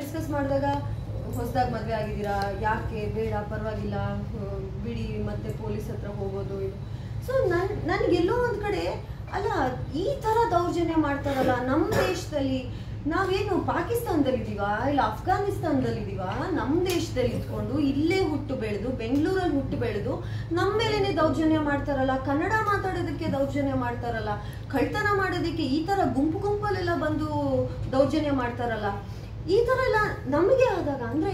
Discuss ಮಾಡಿದಾಗ ಹೊಸದಾಗಿ ಮದುವೆ ಆಗಿದ್ದೀರಾ, ಯಾಕೆ ಬೇಡ ಪರವಾಗಿಲ್ಲ ಬಿಡಿ, ಮತ್ತೆ ಪೊಲೀಸ್ ಹತ್ರ ಹೋಗೋದು ಇದು. ಸೊ ನನಗೆಲ್ಲೋ ಒಂದು ಕಡೆ ಅಲ್ಲ, ಈ ಥರ ದೌರ್ಜನ್ಯ ಮಾಡ್ತಾರಲ್ಲ ನಮ್ಮ ದೇಶದಲ್ಲಿ. ನಾವೇನು ಪಾಕಿಸ್ತಾನದಲ್ಲಿದ್ದೀವಾ ಇಲ್ಲ ಅಫ್ಘಾನಿಸ್ತಾನದಲ್ಲಿದ್ದೀವಾ? ನಮ್ಮ ದೇಶದಲ್ಲಿ ಇದ್ಕೊಂಡು ಇಲ್ಲೇ ಹುಟ್ಟು ಬೆಳೆದು ಬೆಂಗಳೂರಲ್ಲಿ ಹುಟ್ಟು ಬೆಳೆದು ನಮ್ಮ ಮೇಲೇನೆ ದೌರ್ಜನ್ಯ ಮಾಡ್ತಾರಲ್ಲ. ಕನ್ನಡ ಮಾತಾಡೋದಕ್ಕೆ ದೌರ್ಜನ್ಯ ಮಾಡ್ತಾರಲ್ಲ, ಕಳ್ತನ ಮಾಡೋದಕ್ಕೆ ಈ ಥರ ಗುಂಪಲ್ಲೆಲ್ಲ ಬಂದು ದೌರ್ಜನ್ಯ ಮಾಡ್ತಾರಲ್ಲ. ಈ ಥರ ಎಲ್ಲ ನಮಗೆ ಆದಾಗ ಅಂದರೆ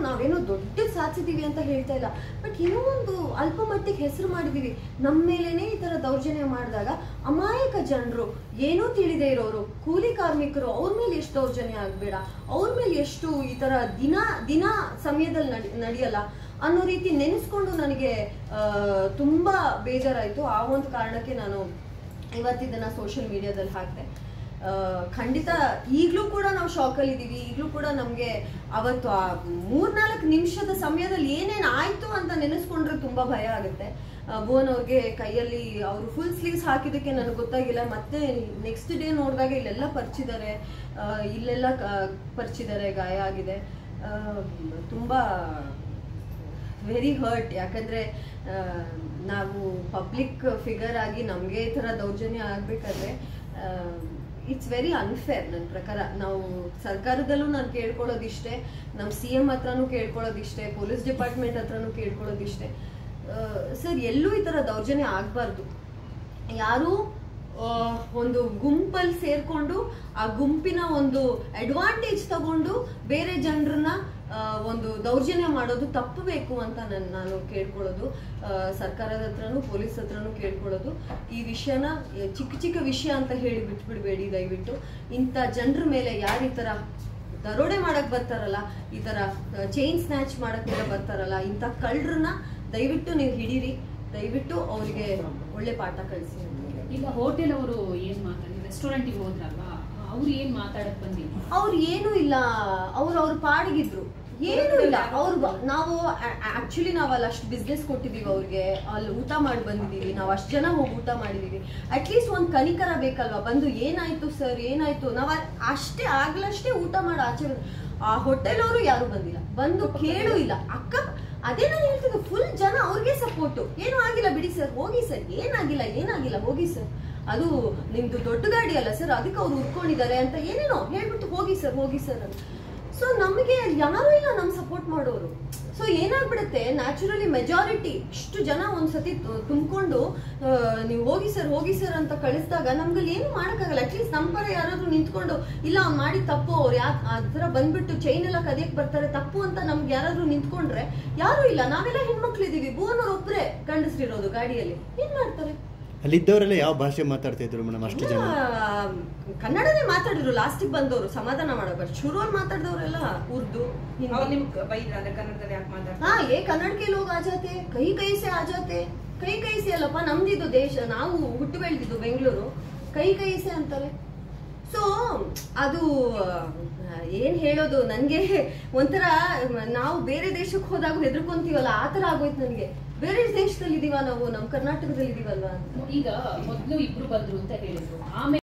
ನಾವೇನೋ ದೊಡ್ಡ ಸಾಧಿಸಿದ್ದೀವಿ ಅಂತ ಹೇಳ್ತಾ ಇಲ್ಲ, ಬಟ್ ಏನೋ ಒಂದು ಅಲ್ಪ ಮಟ್ಟಿಗೆ ಹೆಸರು ಮಾಡಿದ್ದೀವಿ. ನಮ್ಮ ಮೇಲೇನೆ ಈ ಥರ ದೌರ್ಜನ್ಯ ಮಾಡಿದಾಗ ಅಮಾಯಕ ಜನರು, ಏನೂ ತಿಳಿದೇ ಇರೋರು, ಕೂಲಿ ಕಾರ್ಮಿಕರು, ಅವ್ರ ಮೇಲೆ ಎಷ್ಟು ದೌರ್ಜನ್ಯ ಆಗಬೇಡ, ಅವ್ರ ಮೇಲೆ ಎಷ್ಟು ಈ ಥರ ದಿನ ಸಮಯದಲ್ಲಿ ನಡೆಯಲ್ಲ ಅನ್ನೋ ರೀತಿ ನೆನೆಸ್ಕೊಂಡು ನನಗೆ ತುಂಬ ಬೇಜಾರಾಯಿತು. ಆ ಒಂದು ಕಾರಣಕ್ಕೆ ನಾನು ಇವತ್ತಿದ್ದನ್ನು ಸೋಷಿಯಲ್ ಮೀಡಿಯಾದಲ್ಲಿ ಹಾಕಿದೆ. ಖಂಡಿತ ಈಗಲೂ ಕೂಡ ನಾವು ಶಾಕಲ್ಲಿ ಇದ್ದೀವಿ. ಈಗಲೂ ಕೂಡ ನಮಗೆ ಅವತ್ತು ಆ 3-4 ನಿಮಿಷದ ಸಮಯದಲ್ಲಿ ಏನೇನು ಆಯಿತು ಅಂತ ನೆನೆಸ್ಕೊಂಡ್ರೆ ತುಂಬ ಭಯ ಆಗುತ್ತೆ. ಭುವನ್ ಅವ್ರಿಗೆ ಕೈಯಲ್ಲಿ ಅವರು ಫುಲ್ ಸ್ಲೀವ್ಸ್ ಹಾಕಿದ್ದಕ್ಕೆ ನನಗೆ ಗೊತ್ತಾಗಿಲ್ಲ. ಮತ್ತೆ ನೆಕ್ಸ್ಟ್ ಡೇ ನೋಡಿದಾಗ ಇಲ್ಲೆಲ್ಲ ಪರ್ಚಿದ್ದಾರೆ, ಇಲ್ಲೆಲ್ಲ ಪರ್ಚಿದ್ದಾರೆ, ಗಾಯ ಆಗಿದೆ. ತುಂಬ ವೆರಿ ಹರ್ಟ್. ಯಾಕಂದರೆ ನಾವು ಪಬ್ಲಿಕ್ ಫಿಗರ್ ಆಗಿ ನಮಗೆ ಈ ಥರ ದೌರ್ಜನ್ಯ ಆಗಬೇಕಾದ್ರೆ ಇಟ್ಸ್ ವೆರಿ ಅನ್ಫೇರ್ ನನ್ನ ಪ್ರಕಾರ. ನಾವು ಸರ್ಕಾರದಲ್ಲೂ ನಾನು ಕೇಳ್ಕೊಳ್ಳೋದಿಷ್ಟೇ, ನಮ್ಮ CM ಹತ್ರನೂ ಕೇಳ್ಕೊಳ್ಳೋದಿಷ್ಟೇ, ಪೊಲೀಸ್ ಡಿಪಾರ್ಟ್ಮೆಂಟ್ ಹತ್ರನೂ ಕೇಳ್ಕೊಳ್ಳೋದಿಷ್ಟೇ. ಸರ್, ಎಲ್ಲೂ ಈ ಥರ ದೌರ್ಜನ್ಯ ಆಗಬಾರ್ದು. ಯಾರೂ ಒಂದು ಗುಂಪಲ್ಲಿ ಸೇರಿಕೊಂಡು ಆ ಗುಂಪಿನ ಒಂದು ಅಡ್ವಾಂಟೇಜ್ ತಗೊಂಡು ಬೇರೆ ಜನರನ್ನ ಒಂದು ದೌರ್ಜನ್ಯ ಮಾಡೋದು ತಪ್ಪಬೇಕು ಅಂತ ನಾನು ಕೇಳ್ಕೊಳ್ಳೋದು. ಸರ್ಕಾರದ ಹತ್ರನೂ ಪೊಲೀಸ್ ಹತ್ರನೂ ಕೇಳ್ಕೊಳ್ಳೋದು, ಈ ವಿಷಯನ ಚಿಕ್ಕ ವಿಷಯ ಅಂತ ಹೇಳಿ ಬಿಟ್ಬಿಡ್ಬೇಡಿ ದಯವಿಟ್ಟು. ಇಂಥ ಜನರ ಮೇಲೆ ಯಾರು ಈ ಥರ ದರೋಡೆ ಮಾಡಕ್ ಬರ್ತಾರಲ್ಲ, ಈ ಥರ ಚೈನ್ ಸ್ನ್ಯಾಚ್ ಮಾಡಕ್ಕೆಲ್ಲ ಬರ್ತಾರಲ್ಲ, ಇಂಥ ಕಳ್ಳರನ್ನ ದಯವಿಟ್ಟು ನೀವು ಹಿಡೀರಿ. ದಯವಿಟ್ಟು ಅವರಿಗೆ ಒಳ್ಳೆ ಪಾಠ ಕಳಿಸಿ. ಈಗ ಹೋಟೆಲ್ ಅವರು ಏನ್ ಮಾತಾಡಿ ರೆಸ್ಟೋರೆಂಟಿಗೆ ಹೋದ್ರಲ್ವಾ, ಅವ್ರು ಏನ್ ಮಾತಾಡಕ್ ಬಂದಿಲ್ಲ? ಅವ್ರು ಏನೂ ಇಲ್ಲ, ಅವ್ರ ಪಾಡಿಗಿದ್ರು, ಏನೂ ಇಲ್ಲ. ನಾವು ಆಕ್ಚುಲಿ ನಾವು ಅಲ್ಲಿ ಅಷ್ಟು ಬಿಸ್ನೆಸ್ ಕೊಟ್ಟಿದೀವಿ ಅವ್ರಿಗೆ, ಅಲ್ಲಿ ಊಟ ಮಾಡಿ ಬಂದಿದೀವಿ, ನಾವು ಅಷ್ಟು ಜನ ಹೋಗಿ ಊಟ ಮಾಡಿದೀವಿ. ಅಟ್ಲೀಸ್ಟ್ ಒಂದು ಕನಿಕರ ಬೇಕಲ್ವಾ? ಬಂದು ಏನಾಯ್ತು ಸರ್, ಏನಾಯ್ತು, ನಾವು ಅಷ್ಟೇ ಆಗ್ಲಷ್ಟೇ ಊಟ ಮಾಡಿ ಆಚೆ. ಆ ಹೋಟೆಲ್ ಅವರು ಯಾರು ಬಂದಿಲ್ಲ, ಬಂದು ಕೇಳು ಇಲ್ಲ. ಅದೇ ನಾನು ಹೇಳ್ತಿದ್ದೆ, ಫುಲ್ ಜನ ಅವ್ರಿಗೆ ಸಪೋರ್ಟು. ಏನೂ ಆಗಿಲ್ಲ ಬಿಡಿ ಸರ್, ಹೋಗಿ ಸರ್, ಏನಾಗಿಲ್ಲ ಹೋಗಿ ಸರ್, ಅದು ನಿಮ್ದು ದೊಡ್ಡ ಗಾಡಿ ಅಲ್ಲ ಸರ್, ಅದಕ್ಕೆ ಅವ್ರು ಉಟ್ಕೊಂಡಿದ್ದಾರೆ ಅಂತ ಏನೇನೋ ಹೇಳ್ಬಿಟ್ಟು ಹೋಗಿ ಸರ್ ಅಂತ. ಸೊ ನಮಗೆ ಯಾರು ಇಲ್ಲ ನಮ್ ಸಪೋರ್ಟ್ ಮಾಡೋರು. ಸೊ ಏನಾಗ್ಬಿಡುತ್ತೆ, ನ್ಯಾಚುರಲಿ ಮೆಜಾರಿಟಿ ಇಷ್ಟು ಜನ ಒಂದ್ಸತಿ ತುಂಬಿಕೊಂಡು ನೀವು ಹೋಗಿ ಸರ್ ಅಂತ ಕಳಿಸಿದಾಗ ನಮ್ಗಲ್ಲಿ ಏನು ಮಾಡಕ್ಕಾಗಲ್ಲ. ಅಟ್ಲೀಸ್ಟ್ ನಮ್ಮ ಪರ ಯಾರಾದ್ರೂ ನಿಂತ್ಕೊಂಡು ಇಲ್ಲ ಅವ್ನು ಮಾಡಿ ತಪ್ಪು, ಅವ್ರು ಯಾಕೆ ಆ ಥರ ಬಂದ್ಬಿಟ್ಟು ಚೈನ್ ಎಲ್ಲ ಕದಿಯಕ್ ಬರ್ತಾರೆ ತಪ್ಪು ಅಂತ ನಮ್ಗೆ ಯಾರಾದ್ರೂ ನಿಂತ್ಕೊಂಡ್ರೆ ಯಾರು ಇಲ್ಲ. ನಾವೆಲ್ಲ ಹೆಣ್ಮಕ್ಳಿದೀವಿ, ಭುವನ್ ಅವ್ರು ಒಬ್ಬರೇ ಗಂಡಸ್ರಿರೋದು ಗಾಡಿಯಲ್ಲಿ, ಏನ್ ಮಾಡ್ತಾರೆ? ಅಲ್ಲಿದ್ದವರೆಲ್ಲ ಯಾವ ಭಾಷೆ ಮಾತಾಡ್ತಾ ಇದ್ರು ಮೇಡಮ್? ಅಷ್ಟು ಜನ ಕನ್ನಡನೇ ಮಾತಾಡಿದ್ರು. ಲಾಸ್ಟಿಗೆ ಬಂದವರು ಸಮಾಧಾನ ಮಾಡೋರು, ಶುರುವಲ್ಲಿ ಮಾತಾಡಿದವರೆಲ್ಲ ಉರ್ದು, ಕನ್ನಡ के लोग आ जाते, कहीं से आ जाते, कहीं से ಅಲ್ಲಪ್ಪ, ನಮ್ದಿದ್ದು ದೇಶ, ನಾವು ಹುಟ್ಟು ಬೆಳೆದಿದ್ದು ಬೆಂಗಳೂರು, ಕೈ ಸೆ ಅಂತಾರೆ. ಸೊ ಅದು ಏನ್ ಹೇಳೋದು, ನನ್ಗೆ ಒಂಥರ ನಾವು ಬೇರೆ ದೇಶಕ್ಕೆ ಹೋದಾಗ ಹೆದರ್ಕೊಂತೀವಲ್ಲ, ಆ ತರ ಆಗೋಯ್ತು ನನ್ಗೆ. ಬೇರೆ ದೇಶದಲ್ಲಿ ಇದೀವ ನಾವು, ನಮ್ ಕರ್ನಾಟಕದಲ್ಲಿ ಇದೀವಲ್ವಾ ಅಂತ. ಈಗ ಮೊದ್ಲು ಇಬ್ರು ಬಂದ್ರು ಅಂತ ಹೇಳಿದ್ರು, ಆಮೇಲೆ